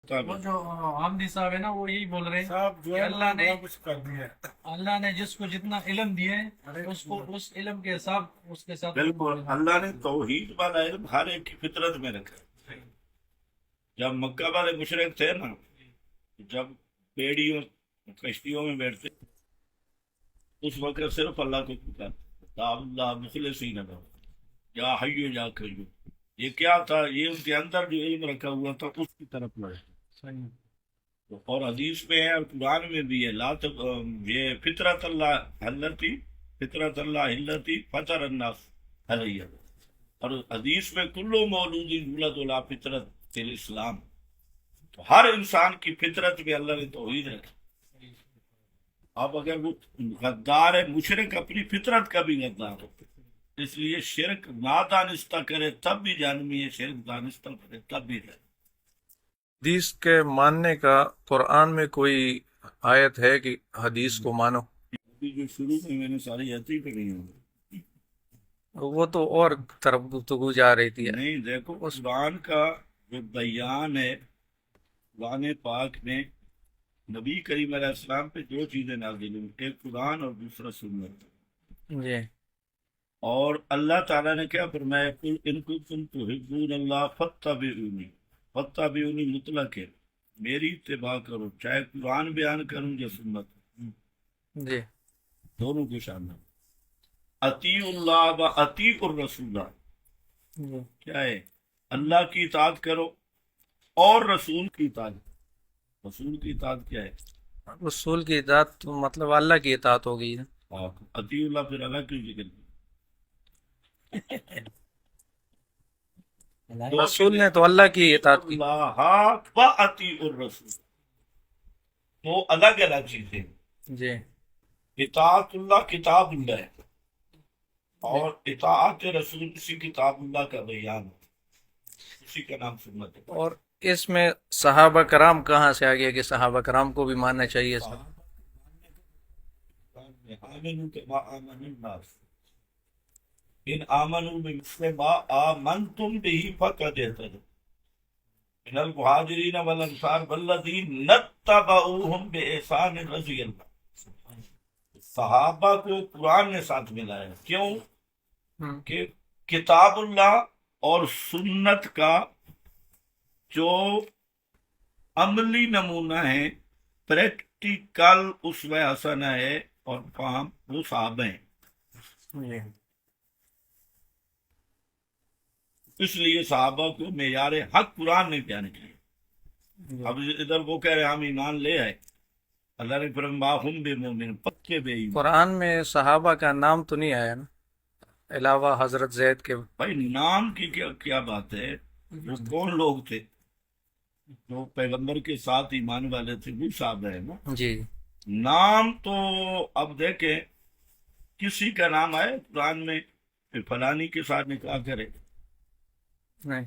وہ جو حامدی صاحب ہے نا وہ یہی بول رہے ہیں صاحب جو کہ ہے اللہ نے بڑا کچھ کر دیا ہے۔ اللہ نے جس کو جتنا علم دیا ہے اس کو اس علم کے حساب اس کے ساتھ بالکل اللہ نے توحید والا علم ہر ایک کی فطرت میں رکھا۔ جب مکہ والے مشرک تھے نا، جب بیڑیوں کشتیوں میں بیٹھتے اس وقت صرف اللہ کو پکارتے یا اللہ مخلصین لہ یا حی یا قیوم۔ یہ کیا تھا؟ یہ ان کے اندر جو علم رکھا ہوا تھا اس کی طرف لڑے۔ اور حدیث میں ہے اور قرآن میں بھی ہے، یہ فطرت اللہ التی فطرت اللہ التی فطر الناس علیہ۔ اور حدیث میں کلو مولود یولد علی فطرت الاسلام، تو ہر انسان کی فطرت میں اللہ نے توحید رکھی۔ اب اگر وہ غدار ہے، مشرک اپنی فطرت کا بھی غدار ہو، اس لیے شرک نادانستہ کرے تب بھی جانمی ہے، شرک دانستہ کرے تب بھی جانمی۔ حدیث کے ماننے کا قرآن میں کوئی آیت ہے کہ حدیث کو مانو؟ ابھی جو شروع میں نے ساری ایسی پڑھی ہوں۔ وہ تو اور طرف گفتگو جا رہی تھی۔ نہیں، دیکھو قرآن کا جو بیان ہے، قرآن پاک میں نبی کریم علیہ السلام پہ دو چیزیں نازل ہوئی، ایک قرآن اور دوسرا سنت۔ جی اور اللہ تعالیٰ نے کیا فرمایا؟ قل ان کنتم تحبون اللہ فاتبعونی، فاتبعونی مطلق ہے، میری اتباع کرو، چاہے قرآن بیان کروں یا سنت، جی دونوں کو شامل۔ اطیعوا اللہ و اطیعوا الرسول، جی کیا ہے؟ اللہ کی اطاعت کرو اور رسول کی اطاعت۔ رسول کی اطاعت کیا ہے؟ رسول کی اطاعت تو مطلب اللہ کی اطاعت ہو گئی۔ اطیع اللہ پھر اللہ کی ذکر کی۔ رسول نے تو اللہ کی اطاعت کی۔ اللہ و اطیع الرسول، وہ الگ الگ چیزیں۔ جی اطاعت اللہ کتاب اللہ ہے، اور اطاعت رسول اسی کتاب اللہ کا بیان ہے، اسی کا نام سنت ہے۔ اور اس میں صحابہ کرام کہاں سے آ گیا کہ صحابہ کرام کو بھی ماننا چاہیے سر؟ آمنوا کما آمن الناس، ان آمنوا بمثل ما آمنتم به فقد اهتدوا من المہاجرین والانصار والذین اتبعوهم بإحسان رضی اللہ۔ صحابہ کو قرآن نے ساتھ ملایا، کیوں؟ کہ کتاب اللہ اور سنت کا جو عملی نمونہ ہے، پریکٹیکل اسوہ حسنہ ہے اور فہم، وہ صحابہ ہیں۔ اس لیے صحابہ کو معیار حق قرآن نہیں پیانے چاہیے۔ اب ادھر وہ کہہ رہے ہم ایمان لے آئے، اللہ نے فرمایا ہم بے مومن، پکے بے ایمان۔ قرآن میں صحابہ کا نام تو نہیں آیا نا علاوہ حضرت زید کے؟ بھائی نام کی کیا بات ہے؟ وہ کون لوگ تھے جو پیغمبر کے ساتھ ایمان والے تھے؟ وہ صحابہ ہیں نا۔ جی نام تو اب دیکھیں کسی کا نام آئے قرآن میں کہ فلانی کے ساتھ نکاح کرے، نہیں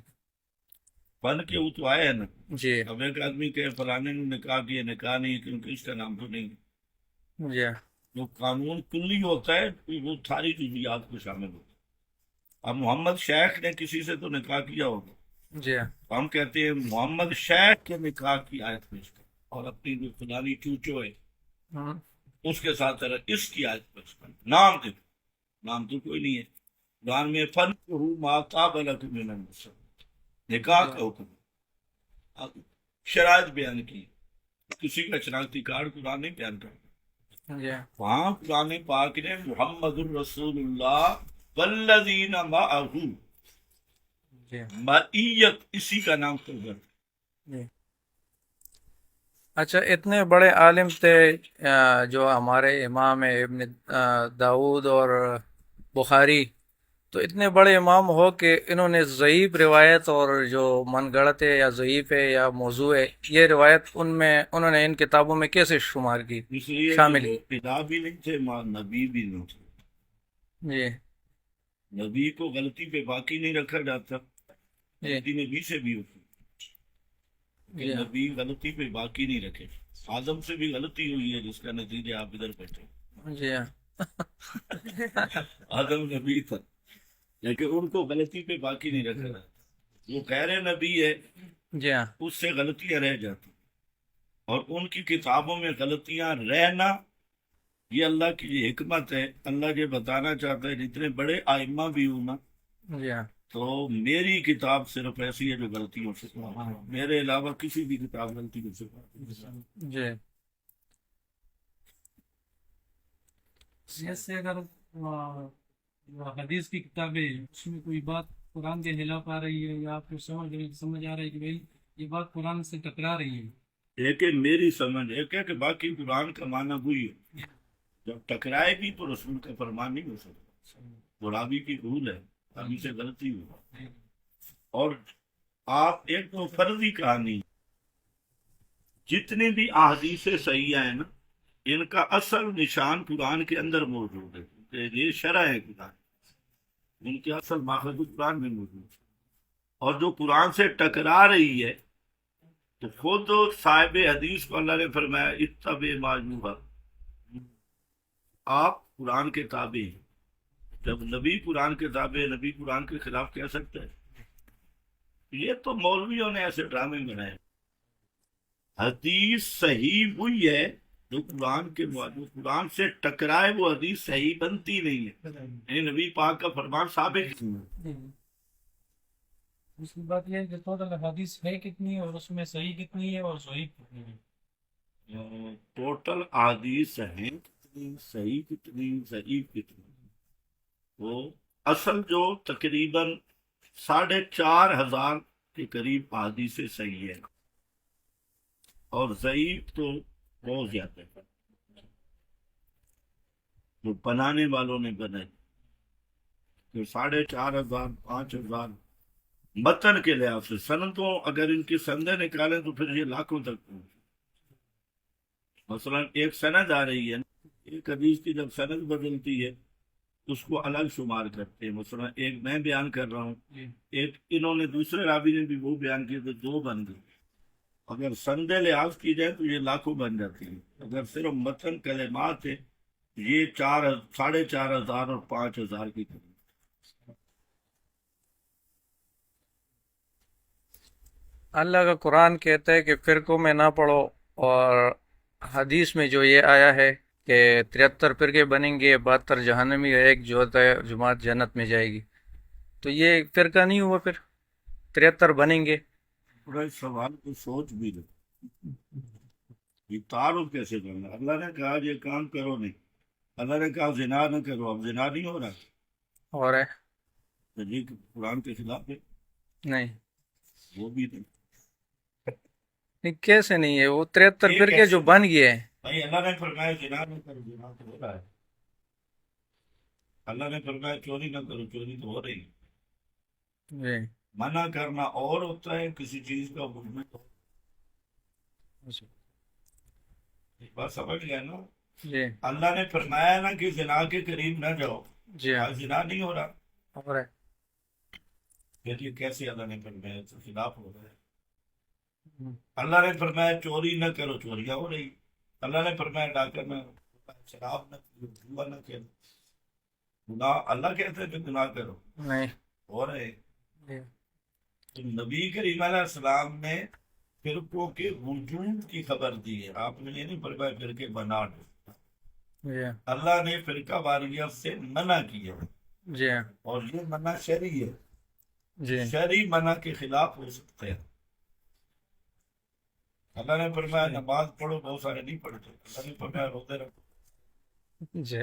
فن کے وہ تو آئے ہیں نا۔ جی اب ایک آدمی کہ فلانے نے نکاح کیا، نکاح نہیں کیونکہ اس کا نام تو نہیں۔ جی جو قانون کلی ہوتا ہے وہ ساری جزیات کو شامل ہوتا ہے۔ اب محمد شیخ نے کسی سے تو نکاح کیا ہوگا، جی ہم کہتے ہیں محمد شیخ کے نکاح کی آیت پیش کر، اور اپنی جو فلانی چوچو ہے اس کے ساتھ اس کی آیت پیش کر۔ نام دیکھو، نام تو کوئی نہیں ہے قرآن میں۔ فن ما طاب لکم من النساء، نکاح کا حکم، شرائط بیان کی، کسی کا شناختی کارڈ قرآن نہیں بیان کرتا۔ جی وہاں قرآن پاک نے محمد الرسول اللہ والذین معہ، جی معیت اسی کا نام ہوگا۔ جی اچھا، اتنے بڑے عالم تھے جو ہمارے امام ابن داود اور بخاری، تو اتنے بڑے امام ہو کہ انہوں نے ضعیف روایت اور جو من گڑت ہے یا ضعیف ہے یا موضوع ہے، یہ روایت انہوں نے ان کتابوں میں کیسے شمار کی، اس لیے شامل وہ کی؟ خدا بھی نہیں تھے، نبی بھی نہیں تھے۔ جی نبی کو غلطی پہ باقی نہیں رکھا جاتا، جی غلطی نبی سے بھی ہوتی کہ جی نبی غلطی پہ باقی نہیں رکھے۔ آدم سے بھی غلطی ہوئی ہے جس کا نتیجہ آپ ادھر بیٹھے۔ جی آدم نبی تھا لیکن ان کو غلطی پہ باقی نہیں رکھا۔ وہ غیر نبی ہے جی ہاں اس سے غلطیاں رہ جاتی، اور ان کی کتابوں میں غلطیاں رہنا یہ اللہ کی یہ حکمت ہے۔ اللہ یہ بتانا چاہتا ہے جتنے بڑے آئمہ بھی ہوں نا، جی ہاں تو میری کتاب صرف ایسی ہے جو غلطیوں سے پاک ہے۔ میرے علاوہ کسی بھی کتاب غلطیوں سے پاک ہے۔ جی جیسے اگر حدیث کی کتابیں اس میں کوئی بات قرآن کے خلاف آ رہی ہے، یا آپ کو سمجھ آ رہا ہے کہ بھائی یہ بات قرآن سے ٹکرا رہی ہے، ایک ہے میری سمجھ، ایک ہے کہ باقی قرآن کا معنی وہی ہے، جب ٹکرائے گی تو رسول کا فرمان نہیں ہو سکتا، غلامی کی بھول ہے، ابھی سے غلطی ہو۔ اور آپ ایک تو فرضی کہانی، جتنی بھی احادیث صحیح ہیں نا، ان کا اصل نشان قرآن کے اندر موجود ہے، کہ یہ شرع ہے قرآن، ان کے اصل ماخذ قرآن میں موجود ہے۔ اور جو قرآن سے ٹکرا رہی ہے تو خود صاحب حدیث کو اللہ نے فرمایا اتبع ماجوبہ، آپ قرآن کے تابع ہیں۔ جب نبی قرآن کے تابع ہے، نبی قرآن کے خلاف کہہ سکتا ہے؟ یہ تو مولویوں نے ایسے ڈرامے بنائے۔ حدیث صحیح وہی ہے جو قرآن سے ٹکرائے، وہ حدیث صحیح بنتی نہیں ہے، یعنی نبی پاک کا فرمان ثابت نہیں ہے۔ اس کی بات یہ ہے کہ ٹوٹل حدیث ہے کتنی ہے، اور اس میں صحیح کتنی ہے اور ضعیف کتنی ہے۔ ٹوٹل احادیث ہیں کتنی، صحیح کتنی، ضعیف کتنی، وہ اصل جو تقریباً 4,500 کے قریب احادیث صحیح ہے، اور ضعیف تو بہت زیادہ ہے، جو بنانے والوں نے بنائی، جو 4,500 5,000 متن کے لحاظ سے، سندوں اگر ان کی سندیں نکالیں تو پھر یہ لاکھوں تک پہنچے۔ مثلا ایک سند آ رہی ہے، ایک حدیث کی جب سند بدلتی ہے اس کو الگ شمار کرتے ہیں۔ مثلا ایک میں بیان کر رہا ہوں، ایک انہوں نے دوسرے راوی نے بھی وہ بیان کیے تو 2 بن گئے۔ اگر سند لحاظ کی جائے تو یہ لاکھوں بن جاتی ہے۔ اگر صرف متن کلمات ہے یہ 4,500 اور 5,000 کی قریب۔ اللہ کا قرآن کہتا ہے کہ فرقوں میں نہ پڑو، اور حدیث میں جو یہ آیا ہے کہ 73 فرقے بنیں گے، 72 جہنمی، ایک جو ہوتا ہے جماعت جنت میں جائے گی، تو یہ فرقہ نہیں ہوا، پھر 73 بنیں گے۔ پورا اس سوال کو سوچ بھی لو، یہ تعارف کیسے کرنا؟ اللہ نے کہا یہ کام کرو نہیں، اللہ نے کہا زنا نہ کرو، اب زنا نہیں ہو رہا اور ہے تو یہ قرآن کے خلاف ہے، نہیں، وہ بھی نہیں۔ کیسے نہیں ہے؟ وہ 73 یہ فرقے کیسے جو بن گئے ہیں۔ بھائی اللہ نے فرمایا زنا نہ کرو، زنا تو ہو رہا ہے۔ اللہ نے فرمایا چوری نہ کرو، چوری تو ہو رہی ہے۔ جی منع کرنا اور ہوتا ہے، کسی چیز کا حکم بات سمجھ گیا نا؟ جی اللہ نے فرمایا نا کہ زنا کے قریب نہ جاؤ، جی ہاں، آج زنا نہیں ہو رہا، اور ہے پھر یہ کیسے اللہ نے فرمایا؟ اس کے خلاف ہو رہا ہے۔ اللہ نے فرمایا چوری نہ کرو، چوریاں ہو رہی۔ اللہ نے فرمایا ڈاکر نہ شراب نہ کرو، جوا نہ کرو، گناہ اللہ کہتے ہیں کہ گناہ کرو، نہیں ہو رہے۔ جی تو نبی کریم علیہ السلام نے فرقوں کے وجود کی خبر دی ہے، آپ نے یہ نہیں فرمایا فرقے بنا دو۔ جی اللہ نے فرقہ واریت سے منع کیا، جی اور یہ منع شرعی ہے، جی شرعی منع کے خلاف ہو سکتے ہیں۔ اللہ نے فرمایا نماز پڑھو، بہت سارے نہیں پڑھتے، اللہ نے فرمایا روزے رکھو۔ جی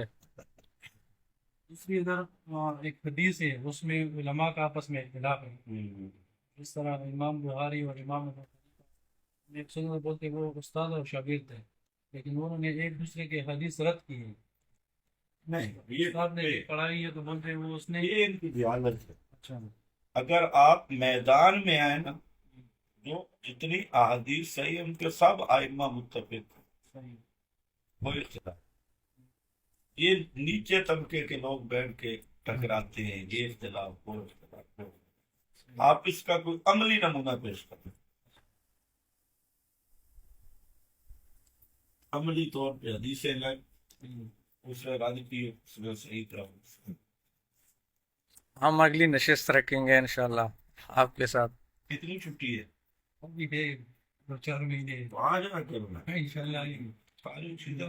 اس لیے ادھر ایک حدیث ہے، اس میں علماء کا آپس میں اختلاف ہے، جس طرح امام بخاری اور امام ایک سنت بولتے وہ استاد اور شاگرد تھے، لیکن انہوں نے ایک دوسرے کے حدیث رد کی ہے۔ نہیں، استاد نے پڑھائی ہے تو بولتے ہیں وہ اس نے یہ ان کی جہالت ہے۔ اچھا اگر آپ میدان میں آئے نا، جو جتنی احادیث صحیح ان کے سب آئمہ متفق ہیں، صحیح کوئی اختلاف۔ یہ نیچے طبقے کے لوگ بیٹھ کے ٹکراتے ہیں، یہ اختلاف وہ اختلاف وہ۔ آپ اس کا کوئی عملی نمونہ پیش کریں، عملی طور پہ حدیثیں لیں، اس میں راضی کی، اس میں صحیح طرح۔ ہم اگلی نشست رکھیں گے انشاءاللہ آپ کے ساتھ۔ کتنی چھٹی ہے؟ ابھی ہے 2-4 مہینے وہاں جا کے انشاء اللہ ساری چیزیں